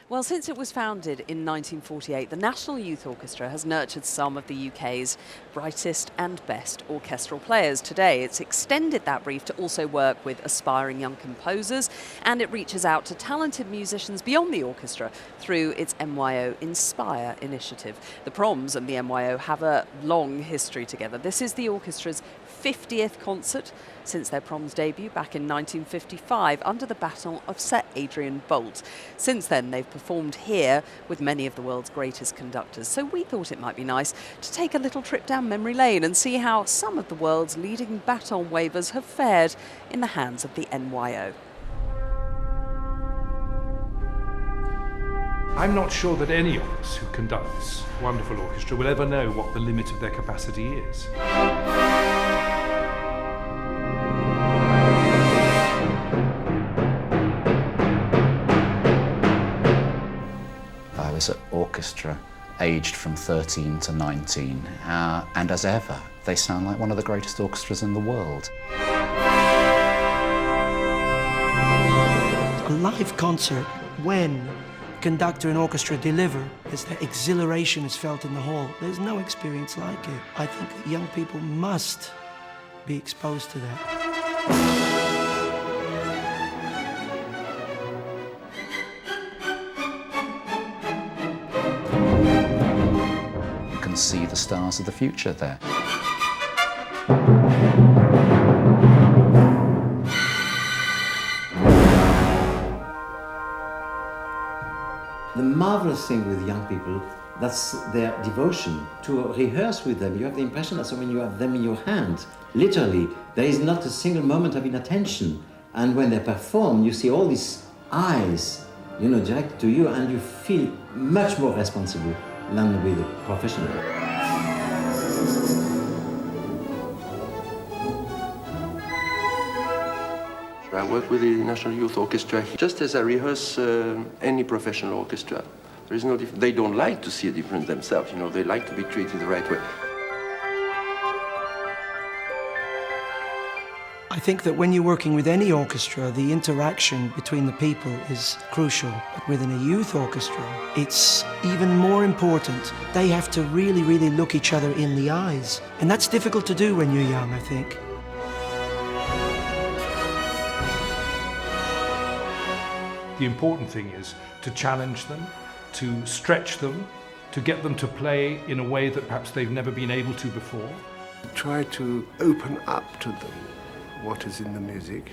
Well, since it was founded in 1948, the National Youth Orchestra has nurtured some of the UK's brightest and best orchestral players. Today, it's extended that brief to also work with aspiring young composers, and it reaches out to talented musicians beyond the orchestra through its NYO Inspire initiative. The Proms and the NYO have a long history together. This is the orchestra's 50th concert since their Proms debut back in 1955 under the baton of Sir Adrian Boult. Since then, they've performed here with many of the world's greatest conductors. So we thought it might be nice to take a little trip down memory lane and see how some of the world's leading baton wavers have fared in the hands of the NYO. I'm not sure that any of us who conduct this wonderful orchestra will ever know what the limit of their capacity is. I was at Orchestra, aged from 13 to 19, and as ever, they sound like one of the greatest orchestras in the world. A live concert, when conductor and orchestra deliver, as the exhilaration is felt in the hall. There's no experience like it. I think that young people must be exposed to that. You can see the stars of the future there. The marvelous thing with young people, that's their devotion. To rehearse with them, you have the impression that when you have them in your hand, literally, there is not a single moment of inattention. And when they perform, you see all these eyes, directed to you, and you feel much more responsible than with a professional. I work with the National Youth Orchestra just as I rehearse any professional orchestra. There is no difference. They don't like to see a difference themselves, they like to be treated the right way. I think that when you're working with any orchestra, the interaction between the people is crucial. But within a youth orchestra, it's even more important. They have to really, really look each other in the eyes. And that's difficult to do when you're young, I think. The important thing is to challenge them, to stretch them, to get them to play in a way that perhaps they've never been able to before. Try to open up to them what is in the music.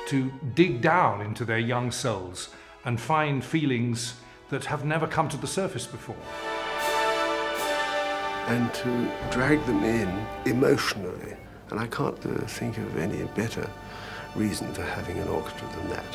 To dig down into their young selves and find feelings that have never come to the surface before. And to drag them in emotionally. And I can't think of any better reason for having an orchestra than that.